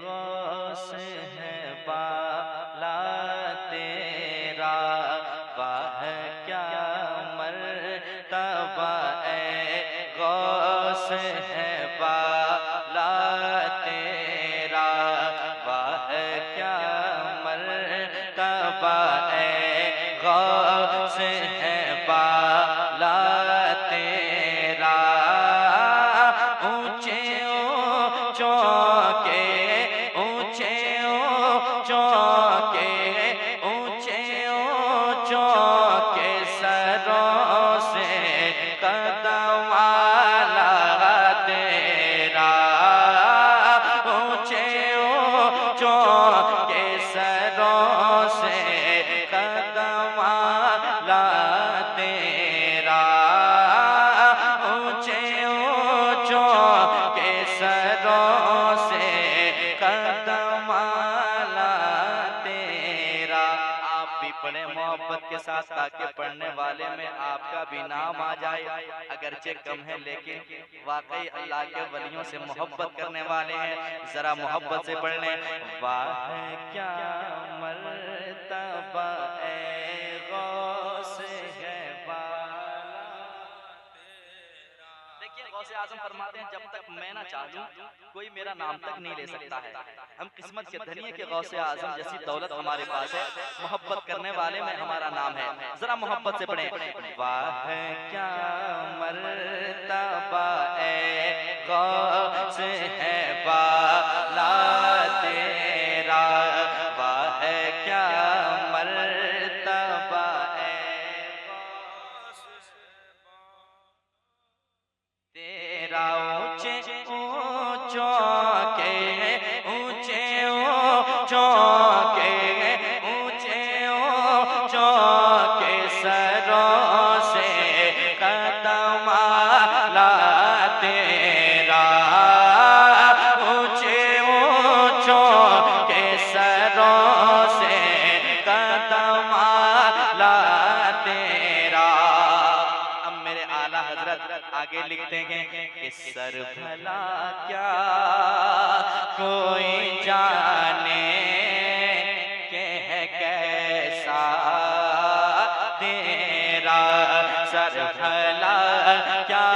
गौस है बाला तेरा, वाह क्या मर्तबा गौस है बाला तेरा, वाह क्या मर्तबा गौस है बाला तेरा। ऊंचे ऊंचों के ऊंचे ऊंचों के ऊंचे ऊंचों के सरों से कदम वाला तेरा, ऊंचे ऊंचों के सरों से कदम वाला तेरा, ऊंचे ऊंचों के सरों से कदम वाला तेरा। आप भी पढ़े मोहब्बत के साथ, ताकि पढ़ने वाले में आपका भी नाम आ जाए। अगरचे कम है लेकिन वाकई अल्लाह के वलियों से मोहब्बत करने वाले हैं। जरा मोहब्बत से पढ़ लें। वाह क्या मर्तबा गौस है बाला तेरा। देखिए गौसे आजम फरमाते हैं, जब तक मैं ना चाहूं कोई मेरा नाम तक नहीं ले सकता है। हम किस्मत के धनी है कि गौसे आजम जैसी दौलत हमारे पास है। मोहब्बत करने वाले में हमारा नाम है। जरा मोहब्बत से पढ़ें। वाह क्या मर्तबा गौस है बाला तेरा, वाह क्या मर्तबा तेरा। ऊंचे ऊंचों के ऊंचे ऊंचों के ऊंचे ऊंचों के सरों से कदम वाला तेरा, ऊंचे ऊंचों के सरों से कदम वाला तेरा। अब मेरे आला हजरत आगे लिखते हैं कि सर भला क्या कोई जाने के है कैसा तेरा, सर भला क्या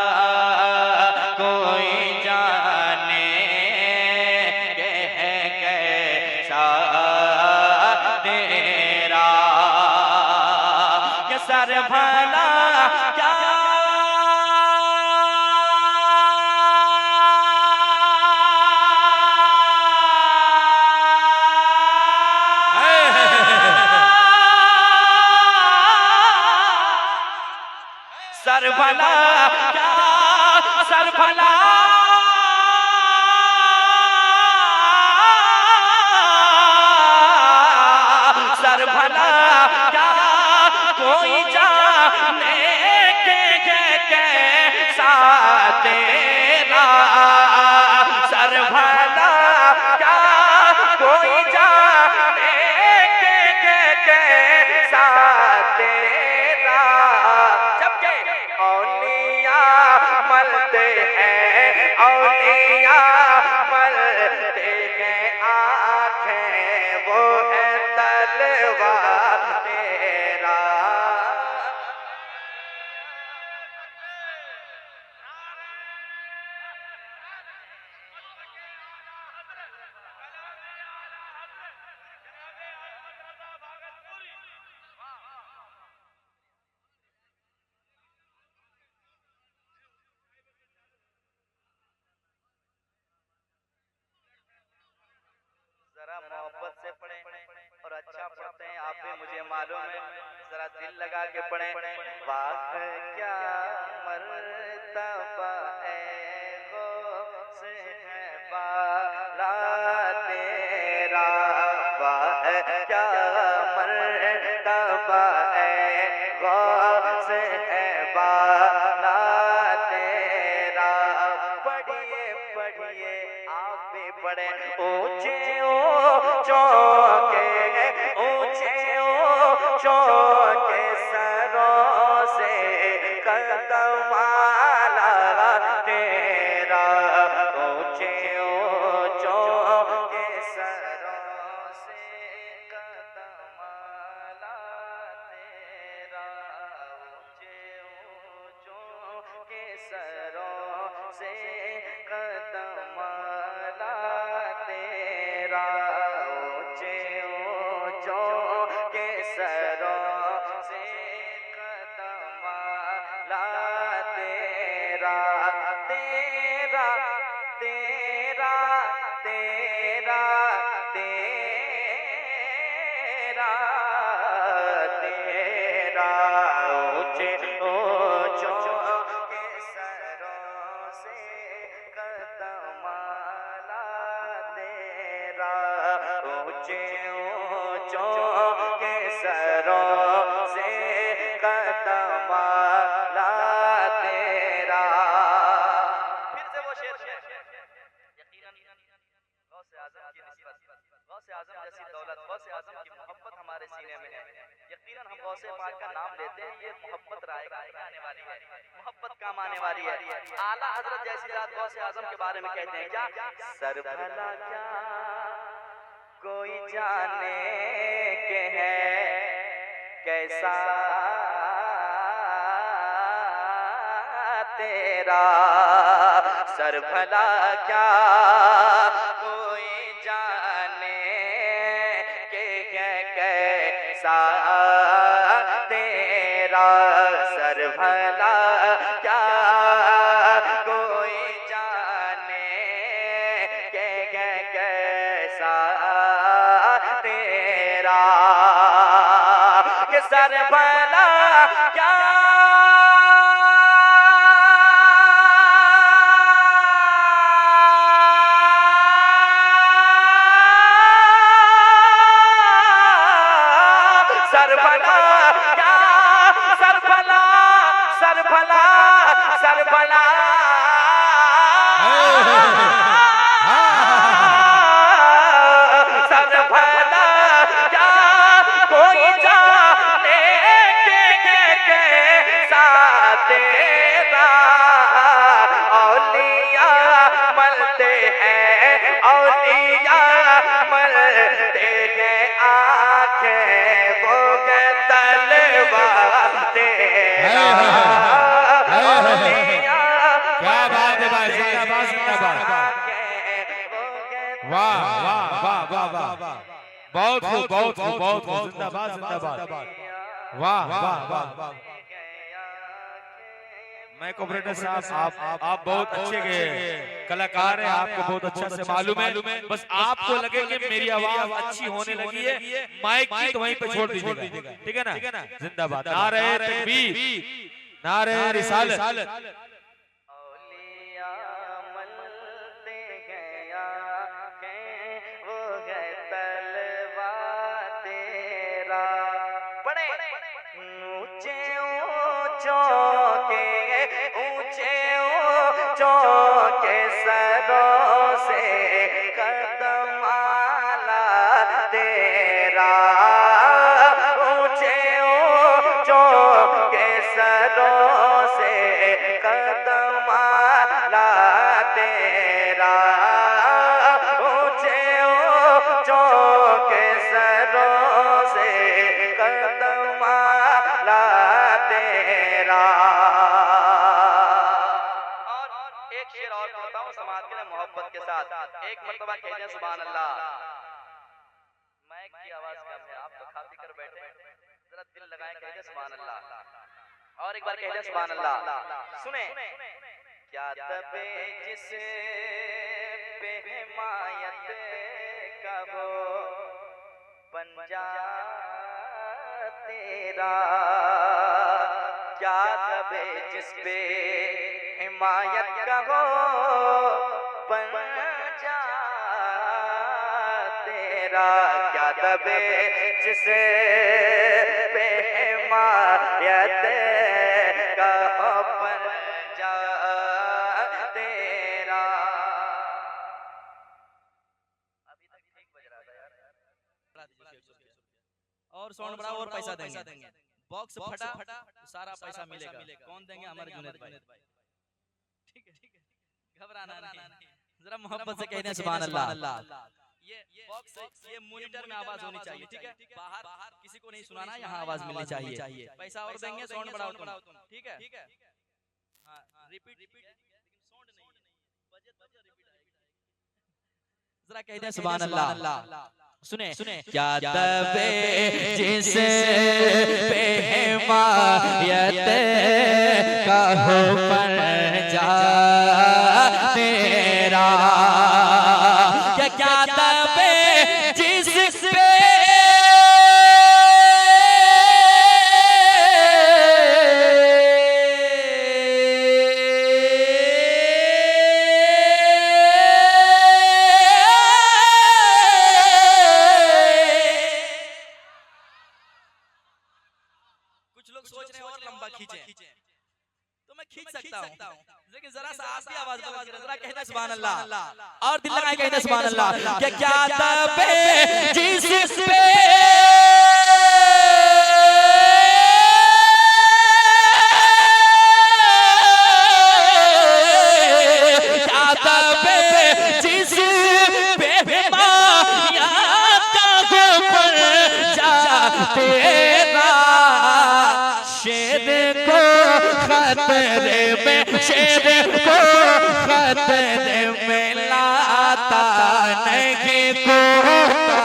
कोई जाने के है कैसा तेरा, कि सर भला क्या सर भला क्या सर भला सर भला क्या कोई जाने के कैसा तेरा, सर भला क्या कोई जाने के कैसा तेरा। औलिया मरते हैं औलिया मरते हैं, आँखें वो है तलवार तेरा। जरा मोहब्बत से पढ़ें और अच्छा पढ़ते हैं आप भी, मुझे मालूम है। जरा दिल लगा के पढ़ें। वाह क्या मर्तबा गौस है बाला तेरा, वाह क्या मर्तबा गौस है बाला तेरा। पढ़िए पढ़िए आप भी पढ़े। ऊंचे ऊंचों के सरों से कदम वाला तेरा, ऊंचे ऊंचे ऊंचों के सरों से कदम आला तेरा। फिर से वो शेर में यकीनन गौसे आजम की निस्बत, गौसे आजम जैसी दौलत, गौसे आजम की मोहब्बत हमारे सीने में है। यकीनन हम गौसे पाक का नाम लेते हैं, ये मोहब्बत रायगा आने वाली है, मोहब्बत काम आने वाली है। आला हजरत जैसी जात गौसे आजम के बारे में कहते हैं क्या, सर भला क्या कोई जाने के है कैसा तेरा। सर भला क्या कोई जाने के है कैसा तेरा। सर भला क्या कोई जाने के है कैसा तेरा। कि सर भला क्या सर भला क्या, सर भला, सर भला, सर भला सर भला क्या कोई जाने के कैसा तेरा। औलिया मरते हैं, औलिया मरते हैं, आंखें वो है तलवार तेरा। क्या बात है भाई, जिंदाबाद जिंदाबाद। वाह वाह वाह वाह वाह, बहुत खूब बहुत खूब बहुत खूब, जिंदाबाद जिंदाबाद। वाह वाह वाह वाह। मैं कोऑपरेटर साहब, आप बहुत अच्छे कलाकार हैं, आपको बहुत अच्छा से मालूम है। बस आपको लगे कि मेरी आवाज अच्छी होने लगी है, माइक की तो वहीं पे छोड़ दीजिएगा, ठीक है ना। जिंदाबाद, नारे तकबीर, नारे रिसालत। औलिया मलते हैं आंखें वो है तलवार तेरा। पढ़े ऊंचे ऊंचों के, ऊंचे ऊंचों के सरों से कदम आला तेरा। ऊंचे ऊंचों के सरों से कदम आला तेरा। ऊंचे ऊंचों के सरों से कदम आला तेरा। और एक शेर और कहता हूँ समाज के लिए मोहब्बत के साथ। एक मर्तबा कहते हैं सुभान अल्लाह। माइक की आवाज कम है, आप तो खाती कर बैठे, जरा दिल लगाएं, कहते हैं सुभान अल्लाह। और एक बार कहते हैं सुभान अल्लाह। सुने क्या तबे जिस पे हिमायत का हो बन जा तेरा। क्या तबे जिस पे हिमायत का हो बन जा तेरा। क्या तबे जिस पे हिमायत का हो बन जा तेरा। अभी तक ठीक बज रहा था यार। और साउंड बढ़ाओ और पैसा देंगे। बॉक्स फटा तो सारा पैसा मिलेगा। कौन देंगे? हमारे जुनैद भाई। ठीक है, घबराना नहीं, जरा मोहब्बत से कहते हैं सुभान अल्लाह। ये बॉक्स, ये मॉनिटर में आवाज होनी चाहिए, ठीक है। बाहर किसी को नहीं सुनाना, यहाँ आवाज मिलनी चाहिए। पैसा और देंगे, साउंड बढ़ाओ तुम, ठीक है। हाँ, रिपीट, लेकिन साउंड नहीं है, बजट रिपीट आएगी। जरा कहते हैं सुभान अल्लाह। सुने क्या तबे जिस पे हिमायत का हो पर जा तेरा। क्या तबे जिस पे सुभान अल्लाह। और दिल लगाए कहने सुभान अल्लाह। क्या तबे जिस पे शेर को खतरे में लाता नहीं कोता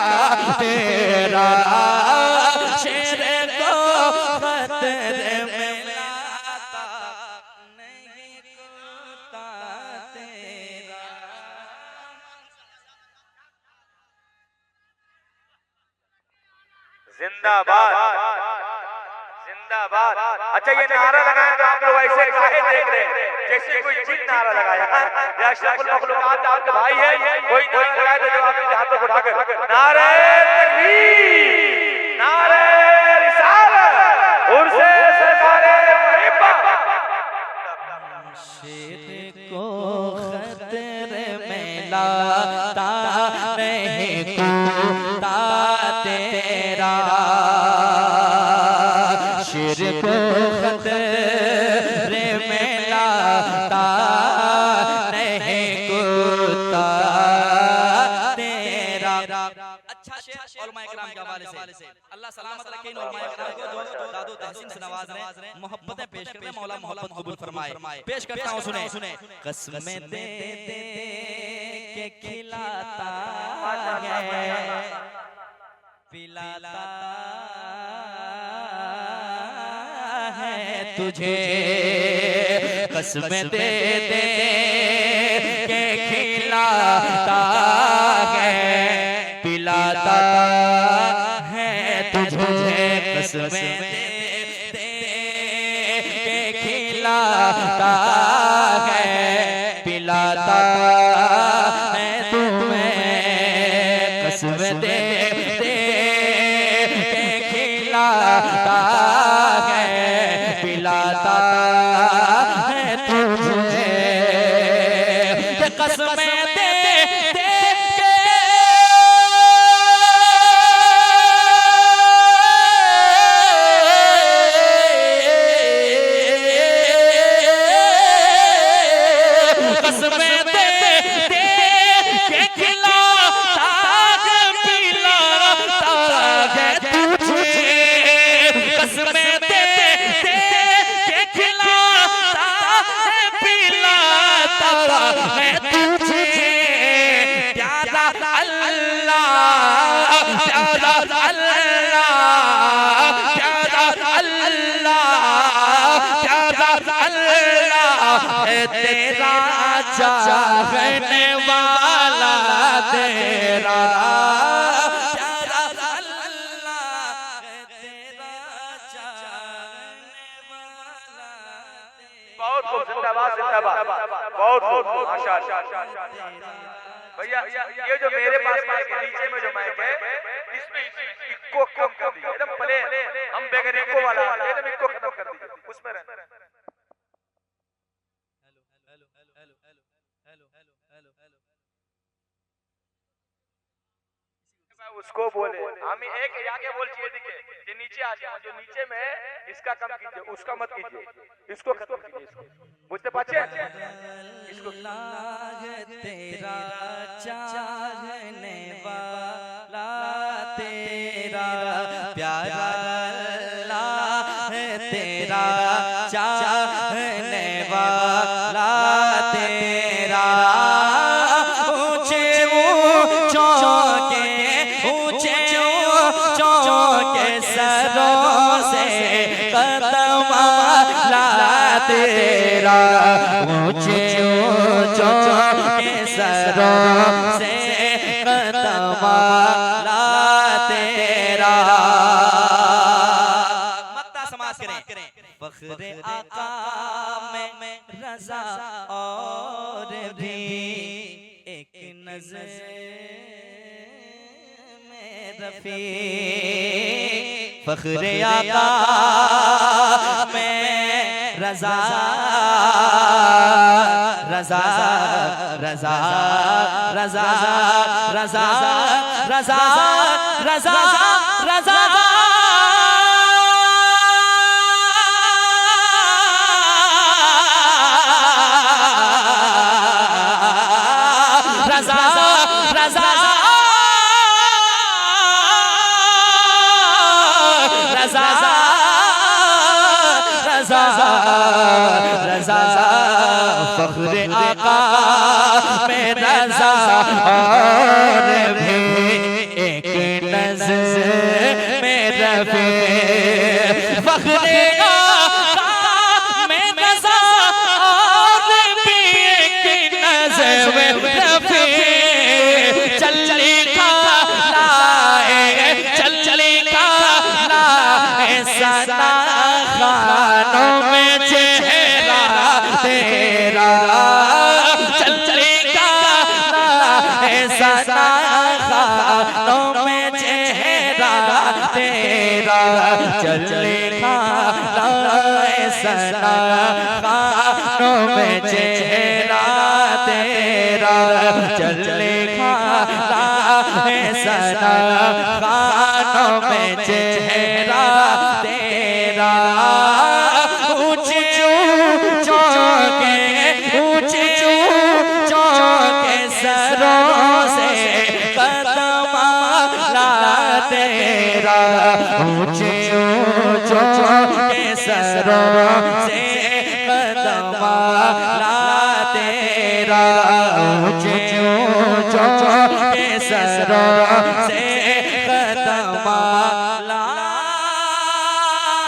तेरा, शेर को खतरे में लाता नहीं कोता तेरा। जिंदाबाद जिंदाबाद। अच्छा ये नारा लगाया तो आप लोग ऐसे काहे देख रहे हैं जैसे कोई जिन नारा लगाया है? या अशरफुल मखलूकात आपके भाई है, कोई नारा लगाए तो जवाब दीजिए हाथ उठाकर। नारे तकबीर, नारे रिसालत, उर्से सरकारे मुहिब्बा। शेर को खतरे में लाता नहीं कोता तेरा, शेर को खतरे में लाता नहीं कोता तेरा। अच्छा शेर उलमाए किराम के हवाले से अल्लाह सलामत रखे इन उलमाए किराम को जो दादो तहसीन से नवाज रहे हैं, मोहब्बतें पेश कर रहे हैं, मौला मोहब्बत कबूल फरमाए। पेश करता हूं सुने। कसमें दे दे के खिलाता है, पिलाता है तुझे, कसमें दे दे के खिलाता है, पिलाता है तुझे, कसमें दे दे के खिलाता है, पिलाता है तुम्हें, कसमें दे दे के खिलाता है, पिलाता है तुझे, कसमें दे दे तेरा चाहने वाला तेरा, प्यारा अल्लाह तेरा चाहने वाला। बहुत खूब, जिंदाबाद जिंदाबाद, बहुत खूब, माशाअल्लाह। भैया ये जो मेरे पास माइक है, नीचे में जो माइक है इसमें इको कम कर दीजिए, एकदम प्लेन, हम बगैर इको वाला एकदम इको खत्म कर दीजिए, उसमें रहना। उसको बोले हम एक आगे बोल चाहिए दिखे जो नीचे आ जाए, जो नीचे में इसका कम कीजिए, उसका मत कीजिए, इसको खत्म कीजिए, इसको बुझते पाचे इसको। तेरा चाहने वाला तेरा, प्यारा अल्लाह तेरा चाहने वाला तेरा, ऊंचे ऊंचों के सरों से कदम ला तेरा, ऊंचे ऊंचों के सरों से कदम ला तेरा। मत्ता समाज करें। फख्रे आका में रजा और भी एक नजर रफी, फख्रे आका में रजा रजा रजा रजा रजा रजा रजा रजा फख्र आका में रज़ा और भी एक नज़र में रफ़े फख्र आका में रज़ा और भी एक नज़र में रफ़े चली खा लाए चली खा लाए सना खानों में चेहरा तेरा चले का सना खानों में चेहरा तेरा चले का सना खानों में चेहरा तेरा चले का सना खानों में चेहरा तेरा ऊंचे चौके ऊंचे चौके सरों से कदम ला तेरा ऊंचे चौके सरों से कदम ला तेरा ऊंचे चौके सरों से कदम ला तेरा